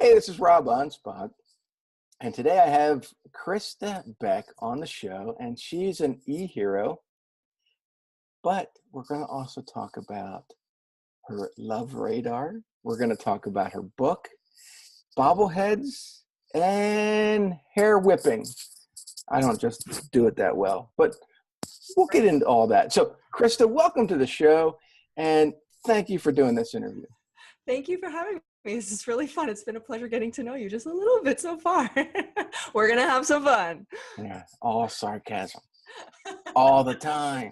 Hey, this is Rob Anspach, and today I have Crista Beck on the show, and she's an e-hero, but we're going to also talk about her love radar. We're going to talk about her book, bobbleheads, and hair whipping. I don't just do it that well, but we'll get into all that. So, Crista, welcome to the show, and thank you for doing this interview. Thank you for having me. This is really fun. It's been a pleasure getting to know you just a little bit so far. We're going to have some fun. Yeah, all sarcasm, all the time.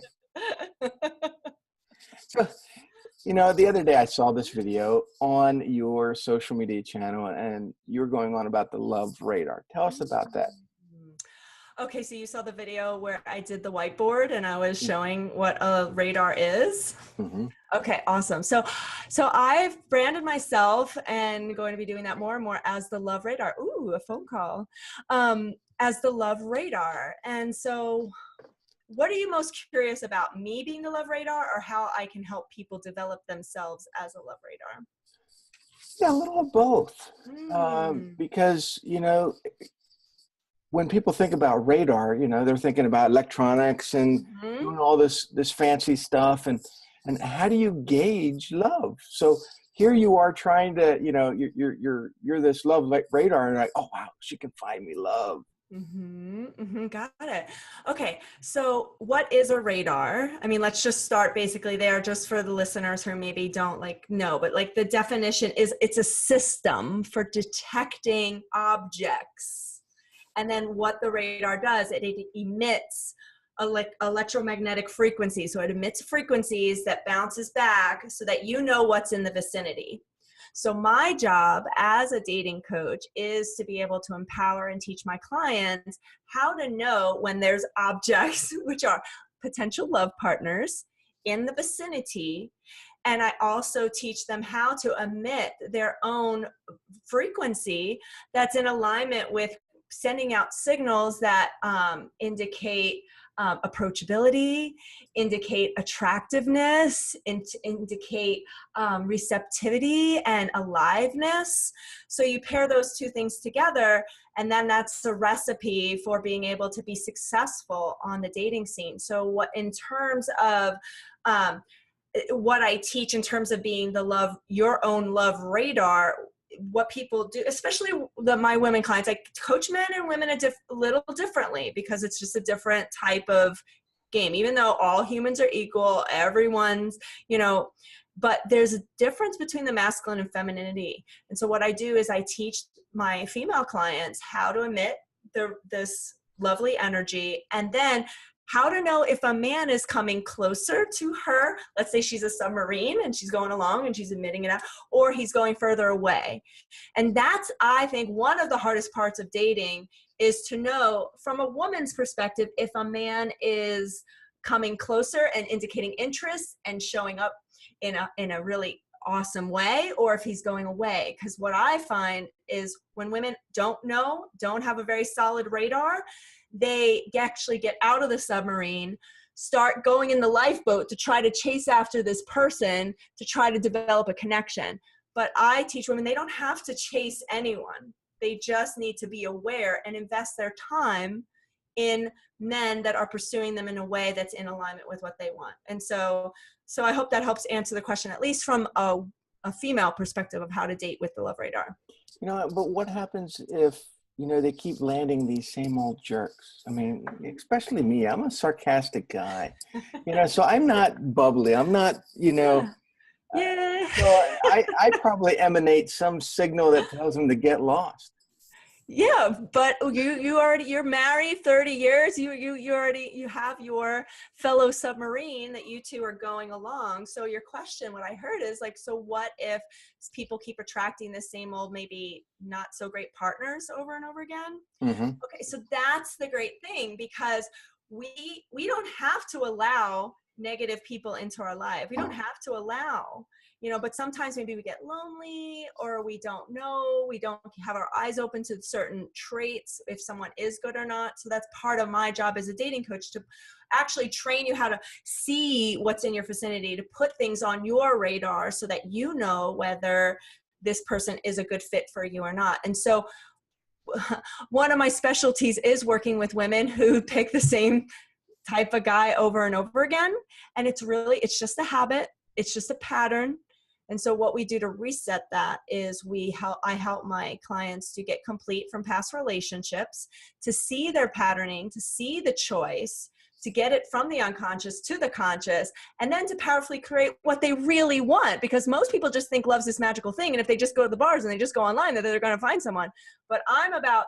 So, the other day I saw this video on your social media channel, and you were going on about the love radar. Tell us about that. Okay, so you saw the video where I did the whiteboard and I was showing what a radar is. Mm-hmm. Okay, awesome. So I've branded myself and going to be doing that more and more as the love radar. Ooh, a phone call. As the love radar. And so what are you most curious about, me being the love radar or how I can help people develop themselves as a love radar? Yeah, a little of both. Because, when people think about radar, they're thinking about electronics and doing all this fancy stuff. And how do you gauge love? So here you are trying to, you're this love radar, and like, oh wow, she can find me love. Got it. Okay. So what is a radar? I mean, let's just start basically there, just for the listeners who maybe don't know, but the definition is it's a system for detecting objects. And then what the radar does, it emits electromagnetic frequencies. So it emits frequencies that bounces back so that you know what's in the vicinity. So my job as a dating coach is to be able to empower and teach my clients how to know when there's objects, which are potential love partners, in the vicinity. And I also teach them how to emit their own frequency that's in alignment with sending out signals that indicate approachability, indicate attractiveness, indicate receptivity and aliveness. So you pair those two things together, and then that's the recipe for being able to be successful on the dating scene. So what, in terms of what I teach in terms of being your own love radar, what people do, especially my women clients, I coach men and women a little differently because it's just a different type of game, even though all humans are equal, everyone's, but there's a difference between the masculine and femininity. And so what I do is I teach my female clients how to emit this lovely energy, and then how to know if a man is coming closer to her. Let's say she's a submarine and she's going along and she's emitting it out, or he's going further away. And that's, I think, one of the hardest parts of dating, is to know from a woman's perspective if a man is coming closer and indicating interest and showing up in a really awesome way, or if he's going away. Because what I find is when women don't have a very solid radar, they actually get out of the submarine, start going in the lifeboat to try to chase after this person to try to develop a connection. But I teach women they don't have to chase anyone. They just need to be aware and invest their time in men that are pursuing them in a way that's in alignment with what they want. And so I hope that helps answer the question, at least from a female perspective of how to date with the love radar. But what happens if they keep landing these same old jerks? I mean, especially me, I'm a sarcastic guy, so I'm not bubbly. I'm not, Yeah. So I probably emanate some signal that tells them to get lost. Yeah, but you're married 30 years. You have your fellow submarine that you two are going along. So your question, what I heard is so what if people keep attracting the same old, maybe not so great partners over and over again? Mm-hmm. Okay, so that's the great thing, because we don't have to allow negative people into our life. We don't have to allow, but sometimes maybe we get lonely, or we don't know, we don't have our eyes open to certain traits, if someone is good or not. So that's part of my job as a dating coach, to actually train you how to see what's in your vicinity, to put things on your radar so that you know whether this person is a good fit for you or not. And so one of my specialties is working with women who pick the same type of guy over and over again. And it's just a habit. It's just a pattern. And so what we do to reset that is I help my clients to get complete from past relationships, to see their patterning, to see the choice, to get it from the unconscious to the conscious, and then to powerfully create what they really want. Because most people just think love's this magical thing. And if they just go to the bars and they just go online, then they're going to find someone. But I'm about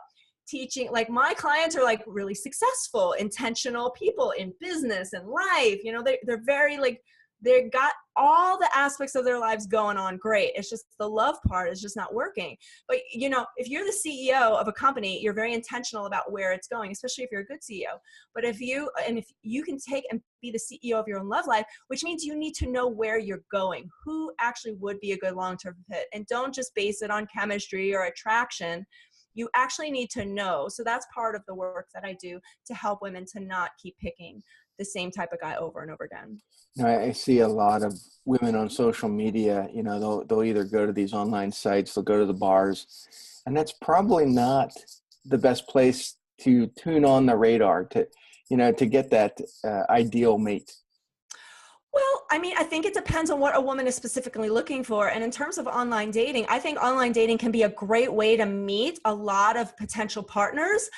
teaching, like my clients are like really successful, intentional people in business and life. You know, they're very like, they've got all the aspects of their lives going on great. It's just the love part is just not working. But you know, if you're the CEO of a company, you're very intentional about where it's going, especially if you're a good CEO. But if you can take and be the CEO of your own love life, which means you need to know where you're going, who actually would be a good long-term fit, and don't just base it on chemistry or attraction. You actually need to know. So that's part of the work that I do to help women to not keep picking the same type of guy over and over again. You know, I see a lot of women on social media, you know, they'll either go to these online sites, they'll go to the bars, and that's probably not the best place to tune on the radar to, you know, to get that ideal mate. Well, I mean, I think it depends on what a woman is specifically looking for. And in terms of online dating, I think online dating can be a great way to meet a lot of potential partners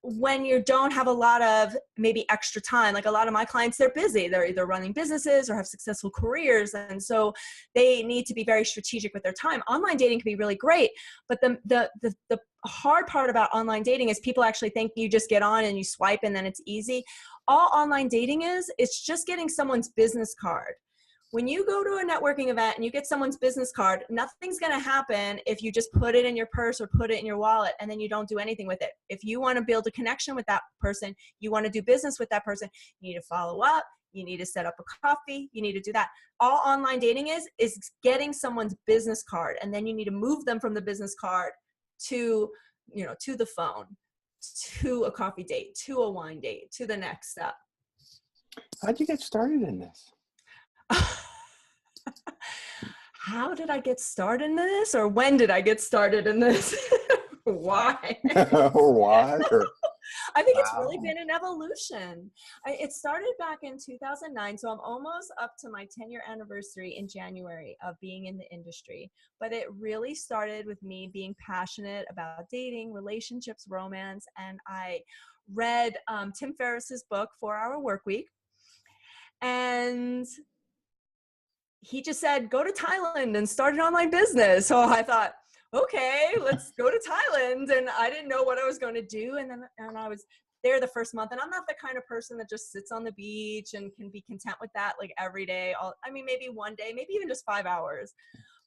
when you don't have a lot of maybe extra time. Like a lot of my clients, they're busy. They're either running businesses or have successful careers. And so they need to be very strategic with their time. Online dating can be really great. But the hard part about online dating is people actually think you just get on and you swipe and then it's easy. All online dating is, it's just getting someone's business card. When you go to a networking event and you get someone's business card, nothing's going to happen if you just put it in your purse or put it in your wallet and then you don't do anything with it. If you want to build a connection with that person, you want to do business with that person, you need to follow up, you need to set up a coffee, you need to do that. All online dating is getting someone's business card, and then you need to move them from the business card to, you know, to the phone, to a coffee date, to a wine date, to the next step. How'd you get started in this? How did I get started in this, or when did I get started in this? Why? Why? I think it's really been an evolution. It started back in 2009, so I'm almost up to my 10-year anniversary in January of being in the industry. But it really started with me being passionate about dating, relationships, romance, and I read Tim Ferriss's book, 4-Hour Workweek, and he just said, go to Thailand and start an online business. So I thought, okay, let's go to Thailand. And I didn't know what I was going to do. And I was there the first month. And I'm not the kind of person that just sits on the beach and can be content with that like every day. Maybe one day, maybe even just 5 hours.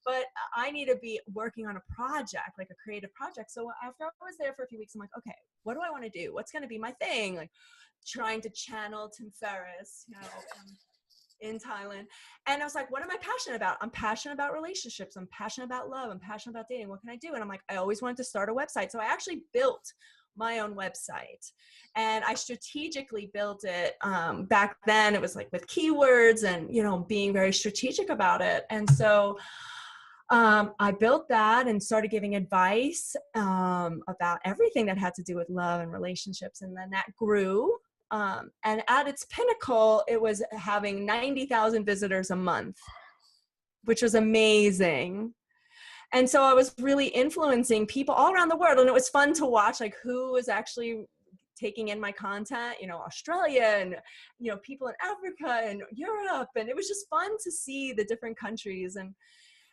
But I need to be working on a project, like a creative project. So after I was there for a few weeks, I'm like, okay, what do I want to do? What's going to be my thing? Like trying to channel Tim Ferriss, you know, in Thailand. And I was like, what am I passionate about? I'm passionate about relationships. I'm passionate about love. I'm passionate about dating. What can I do? And I'm like, I always wanted to start a website. So I actually built my own website, and I strategically built it. Back then it was like with keywords and, you know, being very strategic about it. And so I built that and started giving advice about everything that had to do with love and relationships. And then that grew. And at its pinnacle, it was having 90,000 visitors a month, which was amazing. And so I was really influencing people all around the world. And it was fun to watch, like, who was actually taking in my content, you know, Australia and, you know, people in Africa and Europe. And it was just fun to see the different countries. And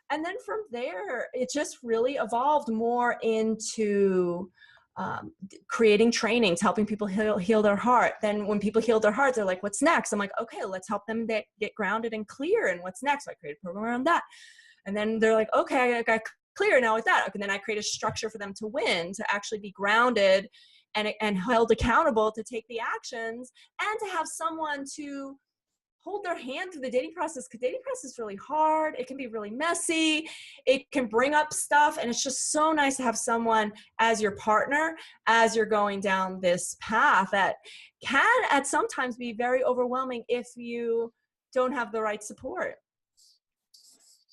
then from there, it just really evolved more into creating trainings, helping people heal their heart. Then when people heal their hearts, they're like, what's next? I'm like, okay, let's help them get grounded and clear. And what's next? So I created a program around that. And then they're like, okay, I got clear now with that. And then I created a structure for them to win, to actually be grounded and held accountable to take the actions, and to have someone to hold their hand through the dating process, because dating process is really hard. It can be really messy. It can bring up stuff. And it's just so nice to have someone as your partner as you're going down this path that can at sometimes be very overwhelming if you don't have the right support.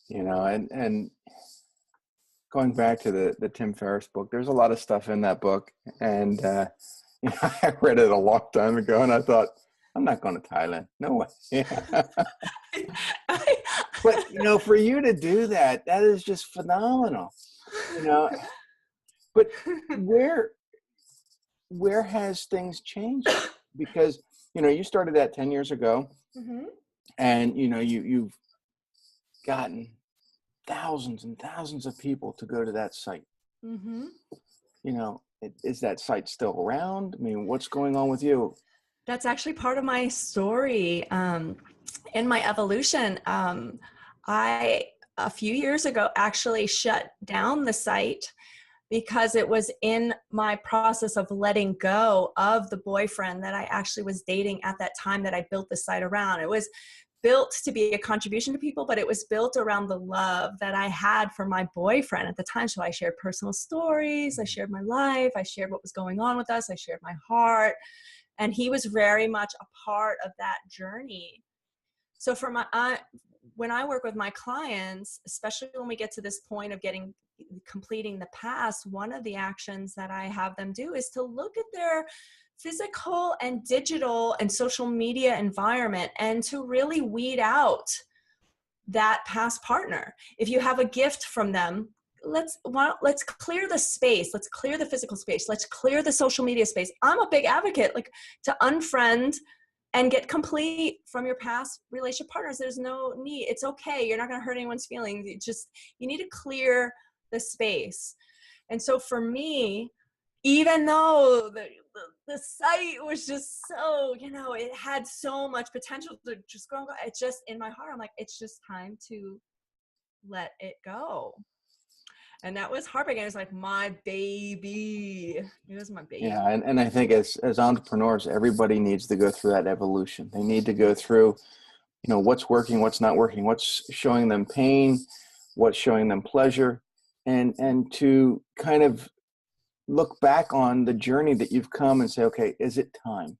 You know, and going back to the Tim Ferriss book, there's a lot of stuff in that book. And I read it a long time ago and I thought, I'm not going to Thailand. No way. But, for you to do that, that is just phenomenal. But where has things changed? Because, you started that 10 years ago, Mm-hmm. and, you've gotten thousands and thousands of people to go to that site. Mm-hmm. Is that site still around? I mean, what's going on with you? That's actually part of my story. In my evolution, I, a few years ago, actually shut down the site because it was in my process of letting go of the boyfriend that I actually was dating at that time that I built the site around. It was built to be a contribution to people, but it was built around the love that I had for my boyfriend at the time. So I shared personal stories, I shared my life, I shared what was going on with us, I shared my heart, and he was very much a part of that journey. So when I work with my clients, especially when we get to this point of completing the past, one of the actions that I have them do is to look at their physical and digital and social media environment and to really weed out that past partner. If you have a gift from them, let's clear the space. Let's clear the physical space. Let's clear the social media space. I'm a big advocate, to unfriend and get complete from your past relationship partners. There's no need. It's okay. You're not going to hurt anyone's feelings. You need to clear the space. And so for me, even though the site was just so, it had so much potential to just grow, it's just in my heart, I'm like, it's just time to let it go. And that was heartbreaking. It was like my baby. It was my baby. Yeah, and I think as entrepreneurs, everybody needs to go through that evolution. They need to go through, what's working, what's not working, what's showing them pain, what's showing them pleasure, and to kind of look back on the journey that you've come and say, okay, is it time?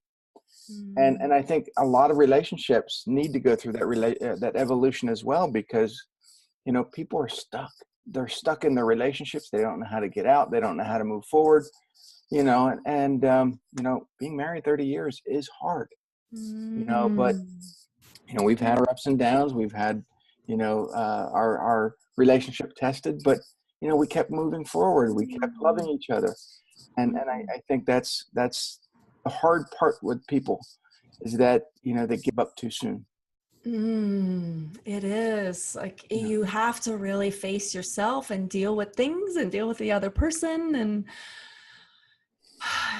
Mm-hmm. And I think a lot of relationships need to go through that evolution as well, because people are stuck. They're stuck in their relationships. They don't know how to get out. They don't know how to move forward. And being married 30 years is hard. But we've had our ups and downs. We've had our relationship tested, but we kept moving forward. We kept loving each other. And I think that's the hard part with people, is that, they give up too soon. It is you have to really face yourself and deal with things and deal with the other person. And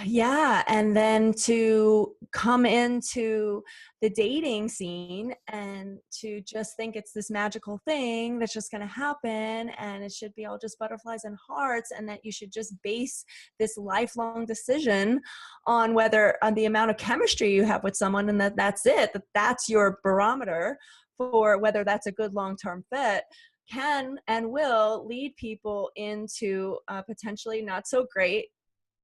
and then to come into the dating scene and to just think it's this magical thing that's just going to happen and it should be all just butterflies and hearts, and that you should just base this lifelong decision on the amount of chemistry you have with someone, and that's it, that's your barometer for whether that's a good long-term fit, can and will lead people into a potentially not so great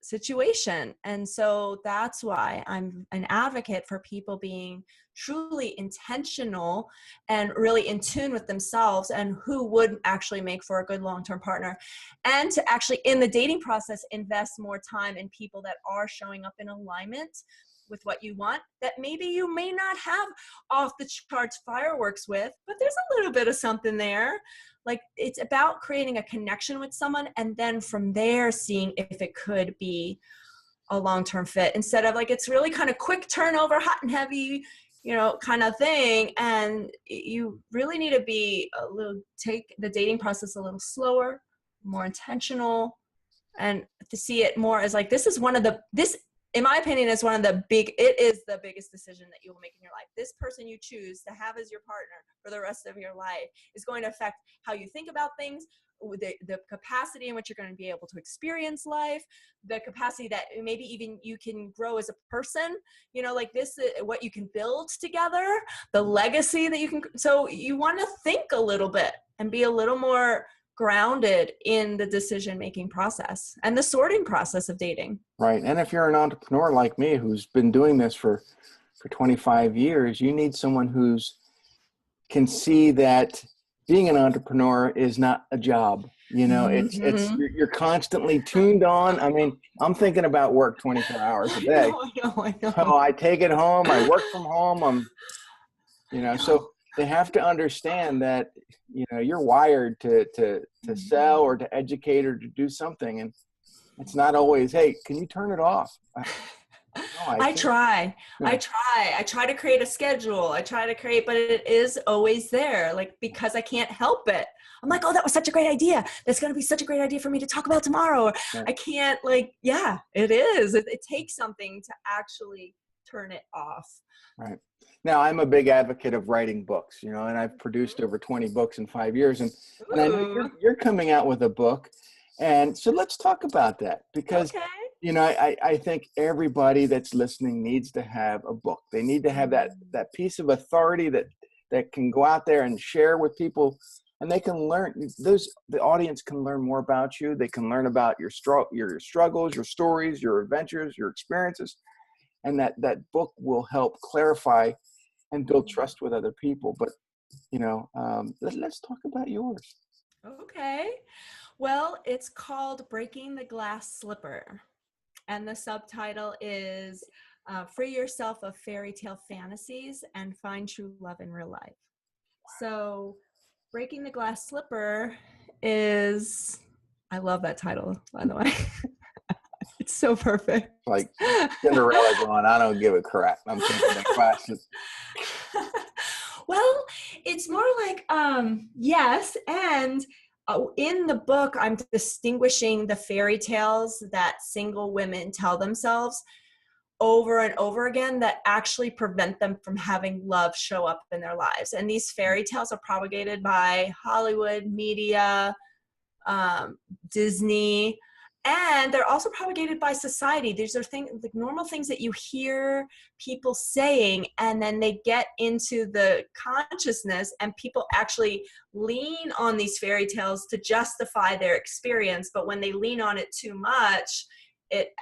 situation. And so that's why I'm an advocate for people being truly intentional and really in tune with themselves and who would actually make for a good long-term partner, and to actually in the dating process invest more time in people that are showing up in alignment with what you want, that maybe you may not have off the charts fireworks with, but there's a little bit of something there. It's about creating a connection with someone and then from there seeing if it could be a long-term fit, instead of it's really kind of quick turnover, hot and heavy, kind of thing. And you really need to take the dating process a little slower, more intentional, and to see it more as this, in my opinion, is it is the biggest decision that you will make in your life. This person you choose to have as your partner for the rest of your life is going to affect how you think about things, the capacity in which you're going to be able to experience life, the capacity that maybe even you can grow as a person, this, what you can build together, the legacy that you can. So you want to think a little bit and be a little more grounded in the decision-making process and the sorting process of dating. Right. And if you're an entrepreneur like me, who's been doing this for 25 years, you need someone who's can see that being an entrepreneur is not a job. It's you're constantly tuned on. I mean, I'm thinking about work 24 hours a day. I know. So I take it home. I work from home. So they have to understand that, you're wired to sell or to educate or to do something. And it's not always, hey, can you turn it off? No, I try. Yeah. I try to create a schedule. But it is always there, like, because I can't help it. I'm like, oh, that was such a great idea. That's going to be such a great idea for me to talk about tomorrow. Right. I can't, it is. It takes something to actually turn it off. Right. Now, I'm a big advocate of writing books, and I've produced over 20 books in 5 years. And I know you're coming out with a book. And so let's talk about that, because, okay. I think everybody that's listening needs to have a book. They need to have that piece of authority that can go out there and share with people, and they can learn. The audience can learn more about you. They can learn about your struggles, your stories, your adventures, your experiences. And that book will help clarify and build trust with other people. But, let's talk about yours. Okay. Well, it's called Breaking the Glass Slipper. And the subtitle is Free Yourself of Fairy Tale Fantasies and Find True Love in Real Life. So Breaking the Glass Slipper is, I love that title, by the way. It's so perfect. Like Cinderella going, I don't give a crap. I'm taking the classes. Well, it's more like, yes. And in the book, I'm distinguishing the fairy tales that single women tell themselves over and over again that actually prevent them from having love show up in their lives. And these fairy tales are propagated by Hollywood, media, Disney, and they're also propagated by society. These are things, like normal things that you hear people saying, and then they get into the consciousness, and people actually lean on these fairy tales to justify their experience. But when they lean on it too much, it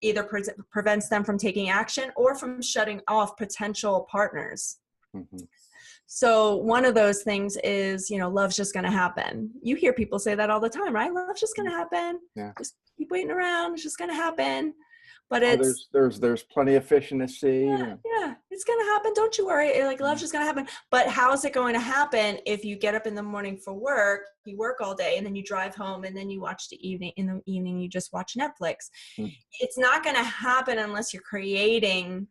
either prevents them from taking action or from shutting off potential partners. Mm-hmm. So one of those things is, love's just going to happen. You hear people say that all the time, right? Love's just going to happen. Yeah. Just keep waiting around. It's just going to happen. But there's plenty of fish in the sea. Yeah, it's going to happen. Don't you worry. Like, love's just going to happen. But how is it going to happen if you get up in the morning for work, you work all day, and then you drive home, and then you watch in the evening, you just watch Netflix? It's not going to happen unless you're creating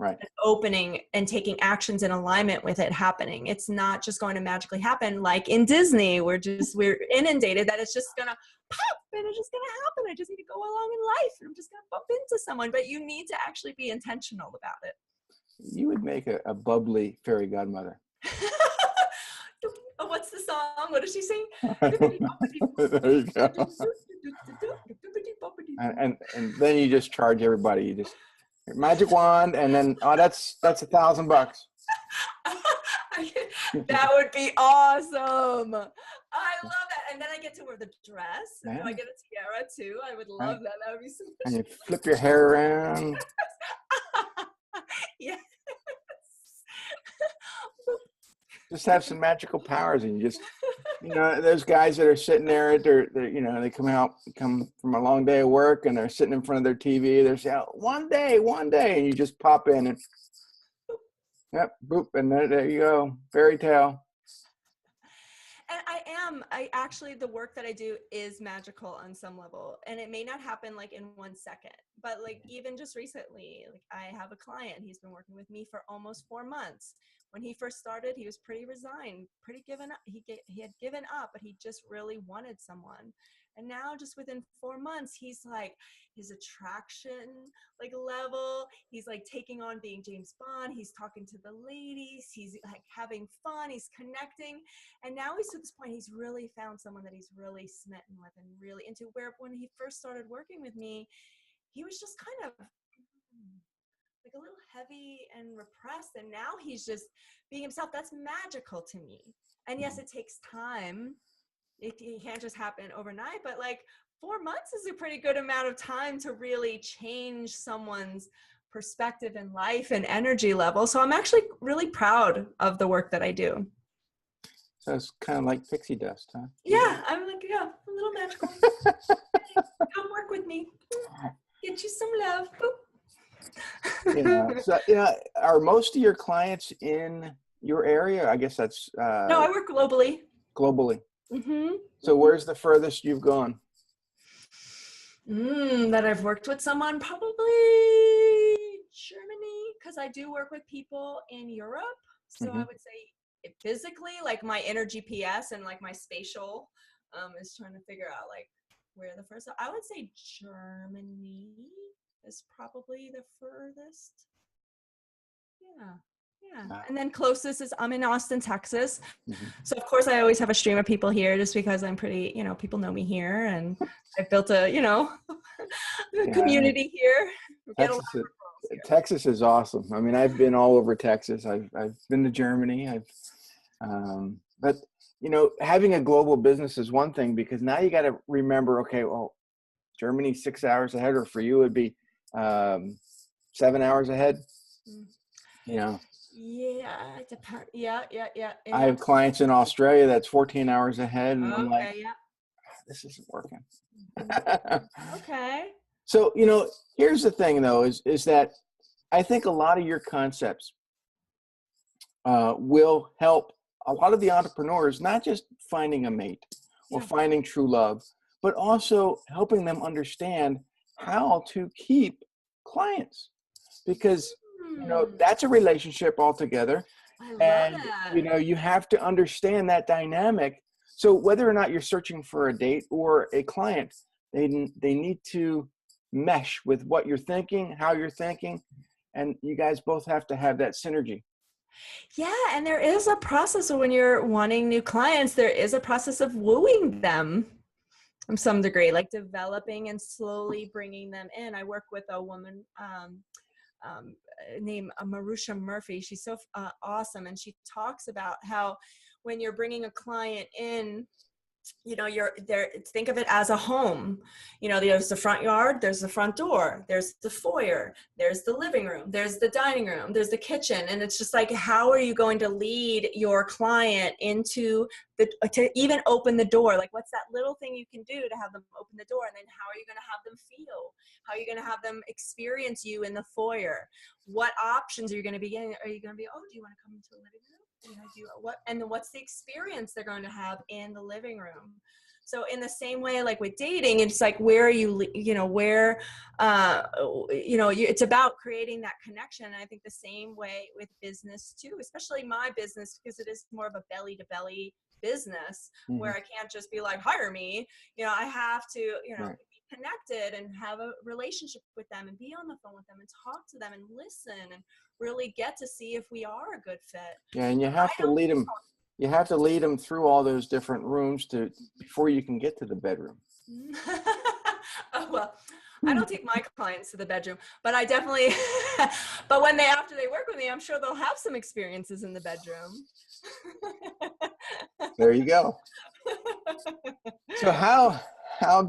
an opening and taking actions in alignment with it happening. It's not just going to magically happen like in Disney. We're inundated that it's just gonna pop and it's just gonna happen. I just need to go along in life and I'm just gonna bump into someone. But you need to actually be intentional about it. You would make a bubbly fairy godmother. Oh, what's the song? What does she sing? There you go. And then you just charge everybody. You just magic wand, and then that's $1,000. That would be awesome. I love that. And then I get to wear the dress. Yeah. I get a tiara too. I would love that. That would be so And you flip your hair around. Yes. Just have some magical powers, and you just, those guys that are sitting there at they come from a long day of work, and they're sitting in front of their TV. They're saying, one day, and you just pop in and, yep, boop, and there you go, fairy tale. And the work that I do is magical on some level, and it may not happen like in 1 second, but like even just recently, like I have a client, he's been working with me for almost 4 months. When he first started, he was pretty resigned, pretty given up. He had given up, but he just really wanted someone. And now just within 4 months, he's like, his attraction level, he's like taking on being James Bond. He's talking to the ladies. He's like having fun. He's connecting. And now he's to this point, he's really found someone that he's really smitten with and really into, where when he first started working with me, he was just kind of like a little heavy and repressed, and now he's just being himself. That's magical to me. And yes, it takes time. It can't just happen overnight, but like 4 months is a pretty good amount of time to really change someone's perspective in life and energy level. So I'm actually really proud of the work that I do. So it's kind of like pixie dust, huh? Yeah, I'm like, yeah, a little magical. Come work with me. Get you some love. Yeah. So, are most of your clients in your area? I guess that's No, I work globally. globally. Mm-hmm. So where's the furthest you've gone? That I've worked with someone, probably Germany, because I do work with people in Europe. So I would say physically, like my inner GPS and like my spatial is trying to figure out like where the first. I would say Germany is probably the furthest. Yeah. Yeah. Wow. And then closest is I'm in Austin, Texas. Mm-hmm. So of course I always have a stream of people here just because I'm pretty, people know me here and I've built a, a community here. We get a lot of referrals here. Texas is awesome. I mean, I've been all over Texas. I've been to Germany. But having a global business is one thing, because now you got to remember, okay, well, Germany's 6 hours ahead, or for you it'd be 7 hours ahead. Yeah, it depends. Yeah. I have clients in Australia that's 14 hours ahead, and I'm like, yeah. this isn't working. Okay. So, here's the thing though, is that I think a lot of your concepts will help a lot of the entrepreneurs, not just finding a mate or finding true love, but also helping them understand how to keep clients, because that's a relationship altogether. I love And that. you have to understand that dynamic. So whether or not you're searching for a date or a client, they need to mesh with what you're thinking, how you're thinking, and you guys both have to have that synergy. Yeah, and there is a process when you're wanting new clients, there is a process of wooing them to some degree, like developing and slowly bringing them in. I work with a woman named Marusha Murphy. She's so awesome. And she talks about how when you're bringing a client in, you're there, think of it as a home. There's the front yard, there's the front door, there's the foyer, there's the living room, there's the dining room, there's the kitchen. And it's just like, how are you going to lead your client into to even open the door? Like, what's that little thing you can do to have them open the door? And then how are you going to have them feel? How are you going to have them experience you in the foyer? What options are you going to be getting? Are you going to be, do you want to come into the living room? And then what's the experience they're going to have in the living room? So in the same way, like with dating, it's like, where are you, it's about creating that connection. And I think the same way with business too, especially my business, because it is more of a belly to belly business where I can't just be like, hire me. I have to, be connected and have a relationship with them and be on the phone with them and talk to them and listen and really get to see if we are a good fit. Yeah, and you have to lead them. You have to lead them through all those different rooms before you can get to the bedroom. Oh, well, I don't take my clients to the bedroom, but I definitely, but after they work with me, I'm sure they'll have some experiences in the bedroom. There you go. So how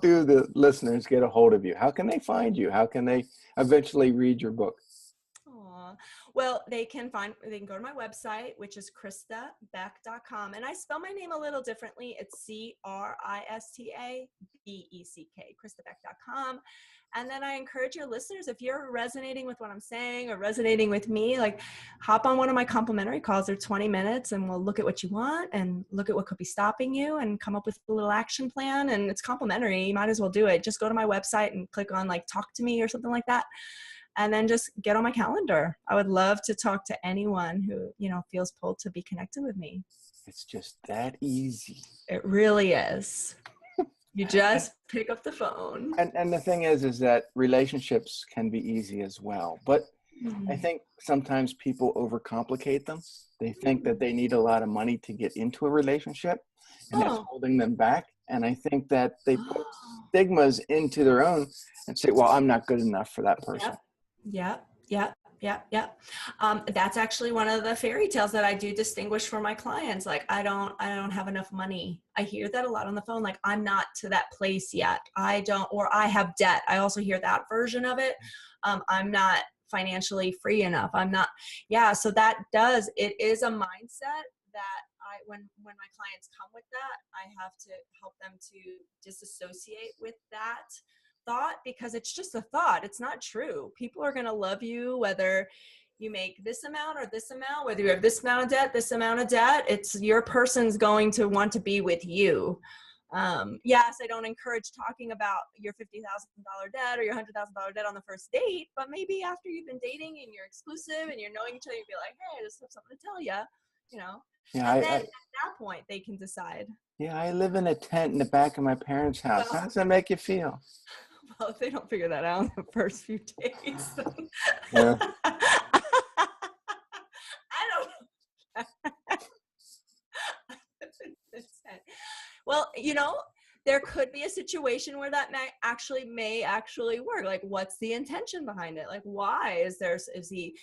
do the listeners get a hold of you? How can they find you? How can they eventually read your book? Well, they can go to my website, which is CristaBeck.com. And I spell my name a little differently. It's CristaBeck, CristaBeck.com. And then I encourage your listeners, if you're resonating with what I'm saying or resonating with me, like hop on one of my complimentary calls. They're 20 minutes and we'll look at what you want and look at what could be stopping you and come up with a little action plan. And it's complimentary. You might as well do it. Just go to my website and click on like talk to me or something like that. And then just get on my calendar. I would love to talk to anyone who, feels pulled to be connected with me. It's just that easy. It really is. You just pick up the phone. And the thing is that relationships can be easy as well. But I think sometimes people overcomplicate them. They think that they need a lot of money to get into a relationship, and that's holding them back. And I think that they put stigmas into their own and say, well, I'm not good enough for that person. Yeah. That's actually one of the fairy tales that I do distinguish for my clients. Like, I don't have enough money. I hear that a lot on the phone. Like, I'm not to that place yet. Or I have debt. I also hear that version of it. I'm not financially free enough. I'm not. Yeah. So it is a mindset that when my clients come with that, I have to help them to disassociate with that thought, because it's just a thought. It's not true. People are going to love you whether you make this amount or this amount, whether you have this amount of debt, this amount of debt. It's your person's going to want to be with you. Yes, I don't encourage talking about your $50,000 debt or your $100,000 debt on the first date, but maybe after you've been dating and you're exclusive and you're knowing each other, you'd be like, hey, I just have something to tell you, you know, Yeah, and then at that point they can decide. Yeah, I live in a tent in the back of my parents' house. Well, How does that make you feel? well, if they don't figure that out in the first few days, then Yeah. I don't know. Well, you know, there could be a situation where that may actually work. Like, what's the intention behind it? Like, why is he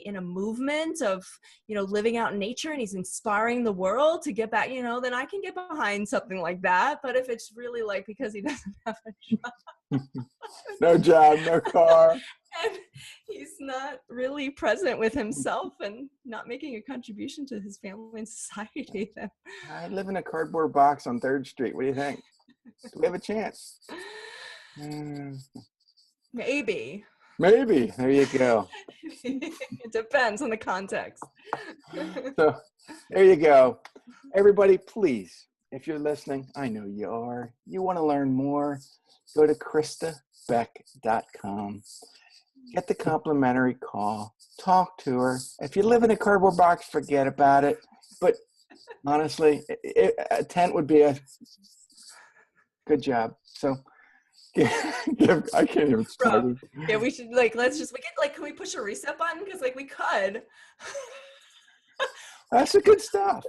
in a movement of, you know, living out in nature and he's inspiring the world to get back, you know, then I can get behind something like that. But if it's really like because he doesn't have a job, No job, no car. and he's not really present with himself and not making a contribution to his family and society, then I live in a cardboard box on 3rd Street. What do you think? Do we have a chance? Maybe. Maybe. There you go. It depends on the context. So there you go. Everybody, please, if you're listening, I know you are, you want to learn more, go to CristaBeck.com. Get the complimentary call. Talk to her. If you live in a cardboard box, forget about it. But honestly, a tent would be a good job. So I can't even start. Yeah, we should can we push a reset button? Because like we could. That's the good stuff.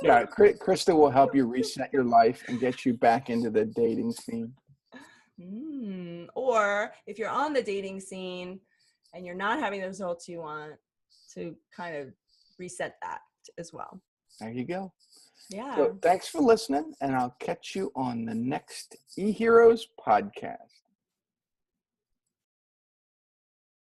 Yeah, Crista will help you reset your life and get you back into the dating scene. Or if you're on the dating scene and you're not having the results you want, to kind of reset that as well. There you go. Yeah. So thanks for listening, and I'll catch you on the next eHeroes podcast.